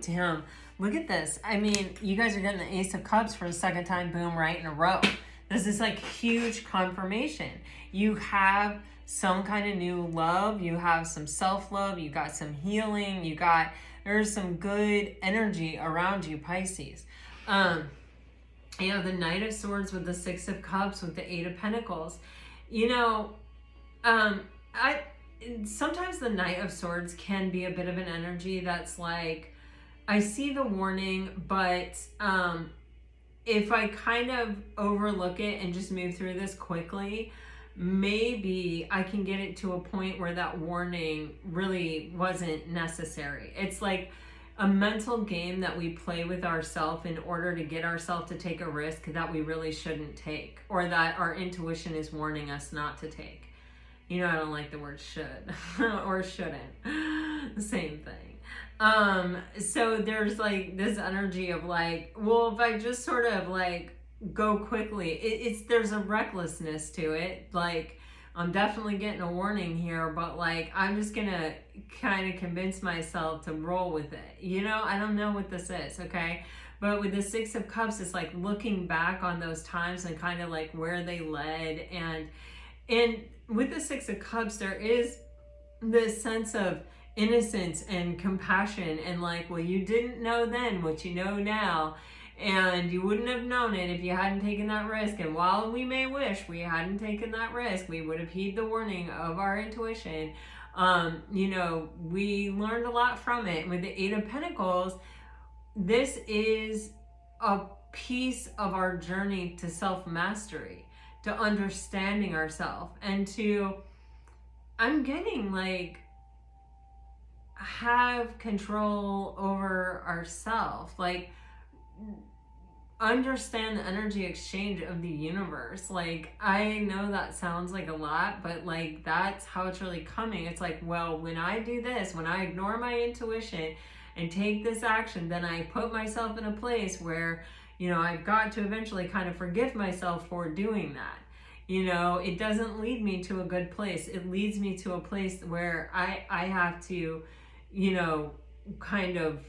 Speaker 1: Damn. Look at this. I mean, you guys are getting the Ace of Cups for the second time, boom, right in a row. This is like huge confirmation. You have some kind of new love. You have some self-love. You got some healing. There's some good energy around you, Pisces. You know, the Knight of Swords with the Six of Cups with the Eight of Pentacles. You know, sometimes the Knight of Swords can be a bit of an energy that's like, I see the warning, but if I kind of overlook it and just move through this quickly, maybe I can get it to a point where that warning really wasn't necessary. It's like a mental game that we play with ourselves in order to get ourselves to take a risk that we really shouldn't take, or that our intuition is warning us not to take. You know, I don't like the word should or shouldn't. The same thing. So there's like this energy of like, well, if I just sort of like go quickly, there's a recklessness to it. Like, I'm definitely getting a warning here, but like, I'm just gonna kind of convince myself to roll with it. You know, I don't know what this is, okay? But with the Six of Cups, it's like looking back on those times and kind of like where they led. And with the Six of Cups, there is this sense of innocence and compassion and like, well, you didn't know then what you know now, and you wouldn't have known it if you hadn't taken that risk. And while we may wish we hadn't taken that risk, we would have heeded the warning of our intuition. You know, we learned a lot from it. With the Eight of Pentacles, this is a piece of our journey to self-mastery, to understanding ourselves, and to, I'm getting like, have control over ourselves. Like, understand the energy exchange of the universe. Like, I know that sounds like a lot, but like, that's how it's really coming. It's like, well, when I do this, when I ignore my intuition and take this action, then I put myself in a place where, you know, I've got to eventually kind of forgive myself for doing that. You know, it doesn't lead me to a good place. It leads me to a place where I have to, you know, kind of,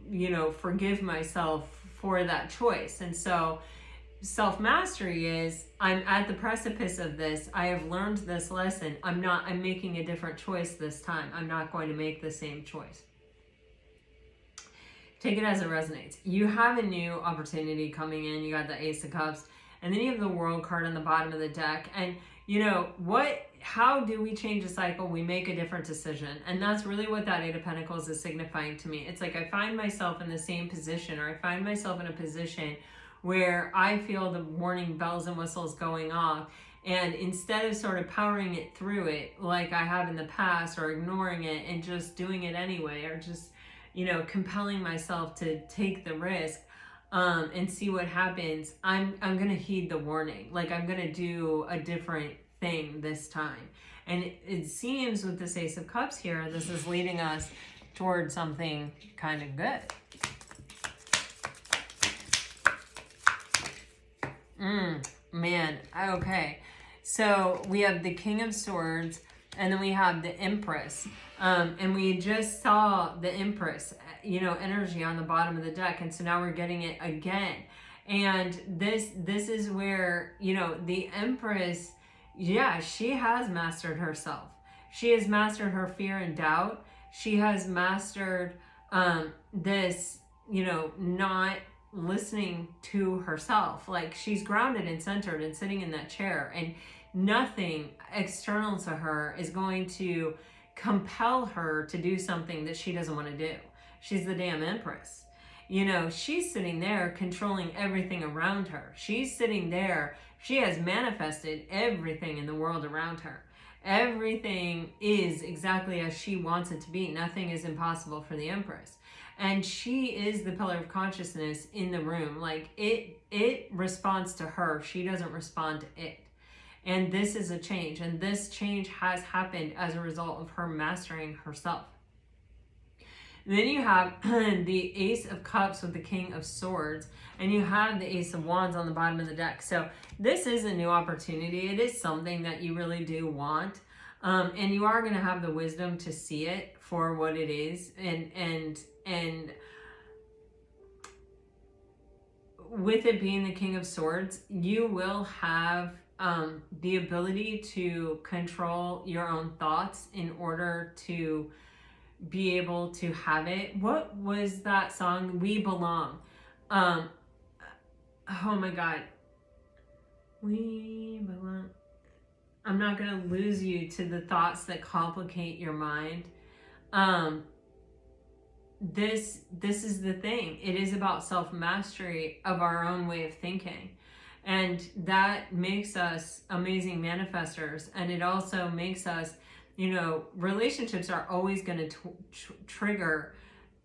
Speaker 1: you know, forgive myself for that choice. And so self-mastery is, I'm at the precipice of this. I have learned this lesson. I'm making a different choice this time. I'm not going to make the same choice. take it as it resonates. You have a new opportunity coming in. You got the Ace of Cups, and then you have the World card on the bottom of the deck. And you know what? How do we change a cycle? We make a different decision. And that's really what that Eight of Pentacles is signifying to me. It's like I find myself in the same position, or I find myself in a position where I feel the warning bells and whistles going off. And instead of sort of powering it through it like I have in the past, or ignoring it and just doing it anyway, or just, you know, compelling myself to take the risk and see what happens, I'm going to heed the warning. Like I'm going to do a different thing this time. And it seems with this Ace of Cups here, this is leading us towards something kind of good. Man, okay. So we have the King of Swords, and then we have the Empress. And we just saw the Empress, you know, energy on the bottom of the deck. And so now we're getting it again. And this is where, you know, the Empress, yeah, she has mastered herself. She has mastered her fear and doubt. She has mastered this, you know, not listening to herself. Like she's grounded and centered and sitting in that chair, and nothing external to her is going to compel her to do something that she doesn't want to do. She's the damn Empress. You know, she's sitting there controlling everything around her. She's sitting there. She has manifested everything in the world around her. Everything is exactly as she wants it to be. Nothing is impossible for the Empress. And she is the pillar of consciousness in the room. Like it responds to her. She doesn't respond to it. And this is a change. And this change has happened as a result of her mastering herself. And then you have the Ace of Cups with the King of Swords, and you have the Ace of Wands on the bottom of the deck. So this is a new opportunity. It is something that you really do want. And you are going to have the wisdom to see it for what it is. And with it being the King of Swords, you will have the ability to control your own thoughts in order to be able to have it. What was that song? We Belong. Oh my God. We belong. I'm not going to lose you to the thoughts that complicate your mind. This is the thing. It is about self-mastery of our own way of thinking. And that makes us amazing manifestors. And it also makes us, you know, relationships are always going to trigger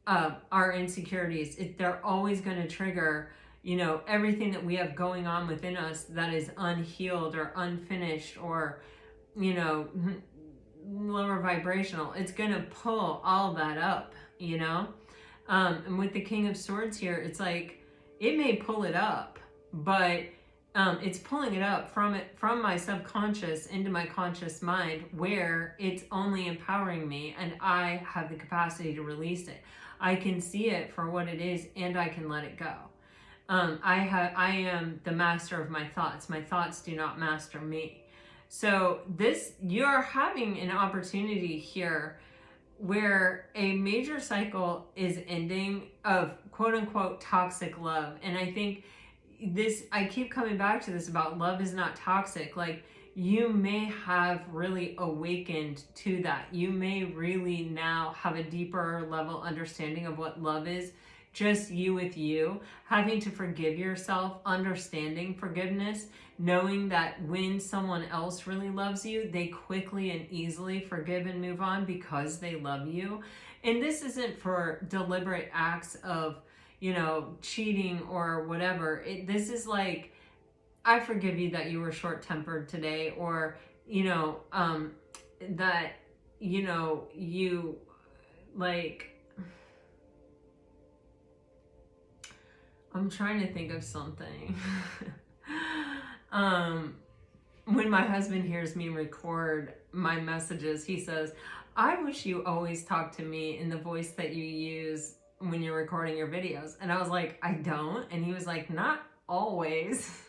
Speaker 1: our insecurities. They're always going to trigger, you know, everything that we have going on within us that is unhealed or unfinished or, you know, lower vibrational. It's going to pull all that up, you know. And with the King of Swords here, it's like it may pull it up, but it's pulling it up from my subconscious into my conscious mind, where it's only empowering me and I have the capacity to release it. I can see it for what it is and I can let it go. I am the master of my thoughts. My thoughts do not master me. So you're having an opportunity here where a major cycle is ending of quote unquote toxic love. And I think I keep coming back to this about love is not toxic. Like you may have really awakened to that. You may really now have a deeper level understanding of what love is. Just you with you, having to forgive yourself, understanding forgiveness, knowing that when someone else really loves you, they quickly and easily forgive and move on because they love you. And this isn't for deliberate acts of, you know, cheating or whatever. This is like, I forgive you that you were short-tempered today, or, you know, that, you know, you like, I'm trying to think of something. When my husband hears me record my messages, he says, I wish you always talk to me in the voice that you use when you're recording your videos. And I was like, I don't. And he was like, not always.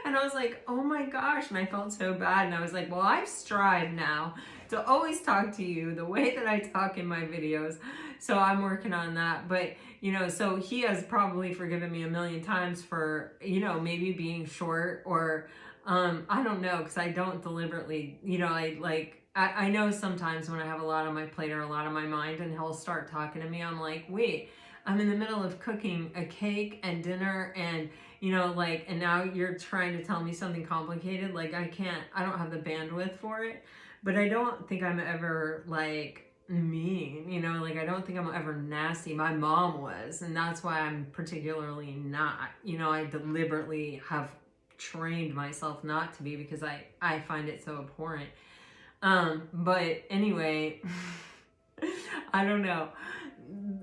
Speaker 1: And I was like, oh my gosh. And I felt so bad. And I was like, well, I've strived now to always talk to you the way that I talk in my videos. So I'm working on that. But, you know, so he has probably forgiven me a million times for, you know, maybe being short or, I don't know, because I don't deliberately, you know, I know sometimes when I have a lot on my plate or a lot on my mind and he'll start talking to me, I'm like, wait, I'm in the middle of cooking a cake and dinner and, you know, like, and now you're trying to tell me something complicated. Like, I don't have the bandwidth for it. But I don't think I'm ever like mean, you know, like I don't think I'm ever nasty. My mom was, and that's why I'm particularly not, you know, I deliberately have trained myself not to be because I find it so abhorrent. But anyway, I don't know.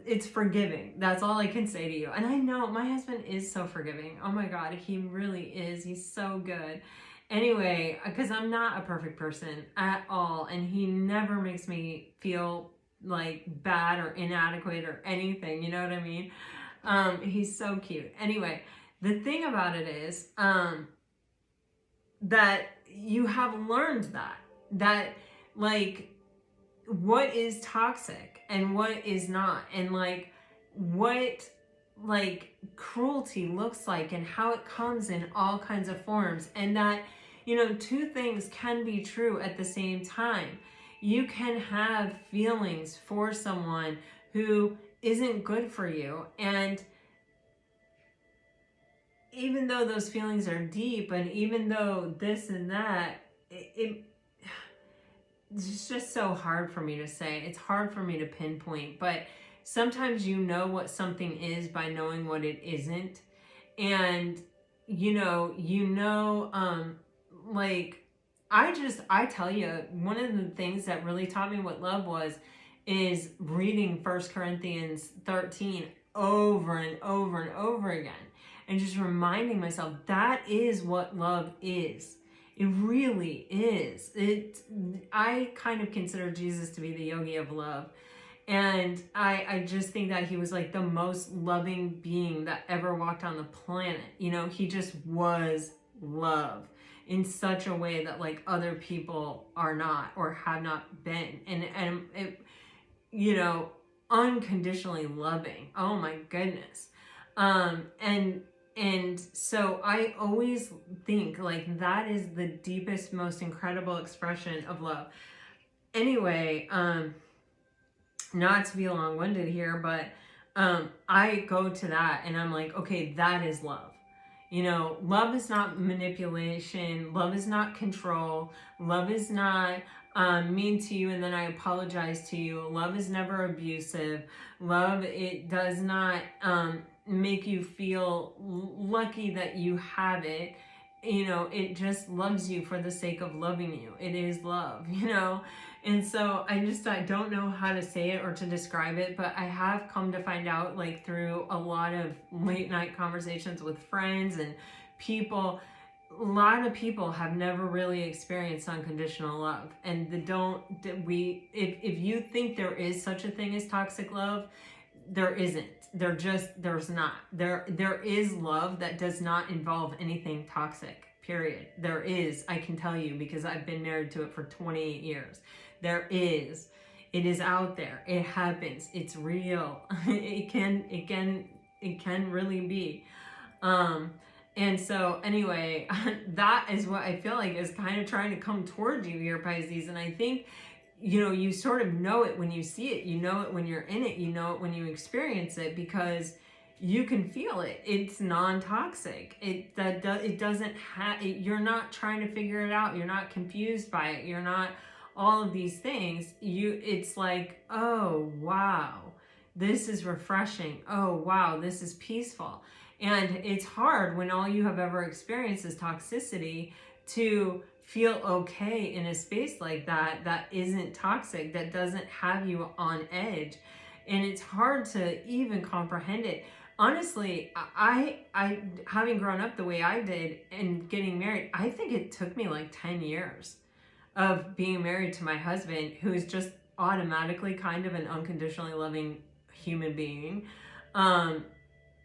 Speaker 1: It's forgiving. That's all I can say to you. And I know my husband is so forgiving. Oh my God, he really is. He's so good. Anyway, because I'm not a perfect person at all, and he never makes me feel like bad or inadequate or anything, you know what I mean? He's so cute. Anyway, the thing about it is that you have learned that like what is toxic and what is not, and like what like cruelty looks like and how it comes in all kinds of forms, and that, you know, two things can be true at the same time. You can have feelings for someone who isn't good for you, and even though those feelings are deep and even though this and that, it's just so hard for me to say. It's hard for me to pinpoint, but sometimes you know what something is by knowing what it isn't. And like I tell you, one of the things that really taught me what love was is reading 1 Corinthians 13 over and over and over again, and just reminding myself that is what love is. It really is. I kind of consider Jesus to be the yogi of love. And I just think that he was like the most loving being that ever walked on the planet. You know, he just was love in such a way that like other people are not or have not been. And it, you know, unconditionally loving. Oh my goodness. And so I always think like that is the deepest, most incredible expression of love. Anyway, not to be long-winded here, but I go to that and I'm like, okay, that is love. You know, love is not manipulation. Love is not control. Love is not mean to you and then I apologize to you. Love is never abusive. Love, it does not make you feel lucky that you have it. You know, it just loves you for the sake of loving you. It is love, you know? And so I don't know how to say it or to describe it, but I have come to find out, like through a lot of late night conversations with friends and people, a lot of people have never really experienced unconditional love. And if you think there is such a thing as toxic love, there isn't. There's not. There is love that does not involve anything toxic, period. There is, I can tell you, because I've been married to it for 28 years. There is. It is out there. It happens. It's real. It can really be. And so anyway, that is what I feel like is kind of trying to come towards you here, Pisces. And I think, you know, you sort of know it when you see it. You know it when you're in it. You know it when you experience it, because you can feel it. It's non-toxic. It doesn't have. You're not trying to figure it out. You're not confused by it. You're not all of these things. It's like, oh wow, this is refreshing. Oh wow, this is peaceful. And it's hard when all you have ever experienced is toxicity to feel okay in a space like that isn't toxic, that doesn't have you on edge. And it's hard to even comprehend it. Honestly, I having grown up the way I did and getting married, I think it took me like 10 years of being married to my husband, who is just automatically kind of an unconditionally loving human being.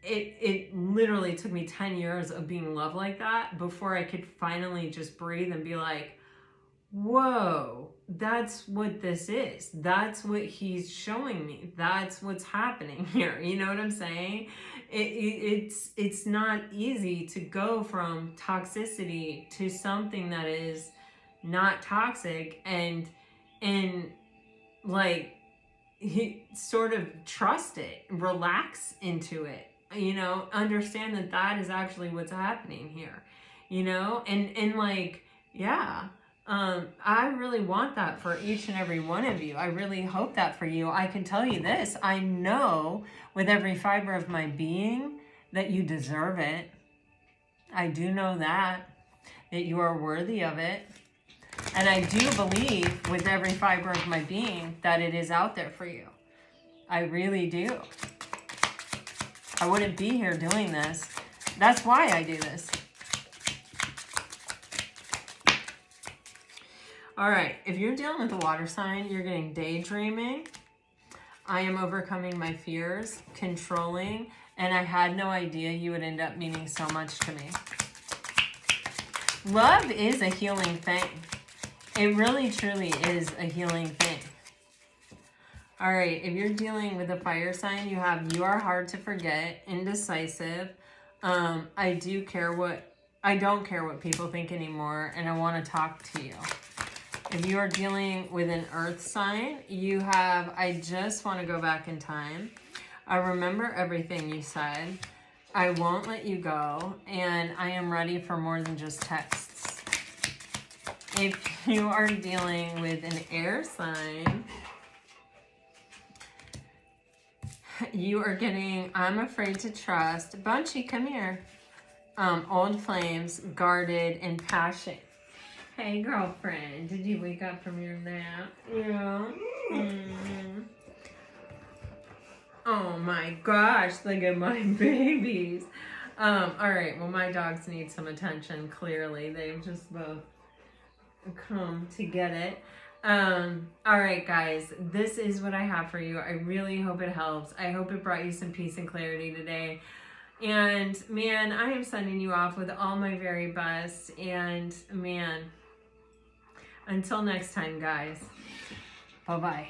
Speaker 1: it literally took me 10 years of being loved like that before I could finally just breathe and be like, whoa, that's what this is. That's what he's showing me. That's what's happening here. You know what I'm saying? It's not easy to go from toxicity to something that is not toxic and like he sort of trust it, relax into it, you know, understand that that is actually what's happening here, you know, and like, yeah. I really want that for each and every one of you. I really hope that for you. I can tell you this. I know with every fiber of my being that you deserve it. I do know that you are worthy of it. And I do believe with every fiber of my being that it is out there for you. I really do. I wouldn't be here doing this. That's why I do this. All right, if you're dealing with a water sign, you're getting daydreaming. I am overcoming my fears, controlling, and I had no idea you would end up meaning so much to me. Love is a healing thing. It really, truly is a healing thing. All right, if you're dealing with a fire sign, you are hard to forget, indecisive. I don't care what people think anymore, and I want to talk to you. If you are dealing with an earth sign, I just want to go back in time. I remember everything you said. I won't let you go, and I am ready for more than just texts. If you are dealing with an air sign, you are getting, I'm afraid to trust. Bunchy, come here. Old flames, guarded, and passion. Hey, girlfriend, did you wake up from your nap? Yeah. Mm. Oh my gosh, look at my babies. All right, well, my dogs need some attention, clearly. They've just both come to get it. All right, guys, this is what I have for you. I really hope it helps. I hope it brought you some peace and clarity today. And man, I am sending you off with all my very best. And man, until next time, guys. Bye-bye.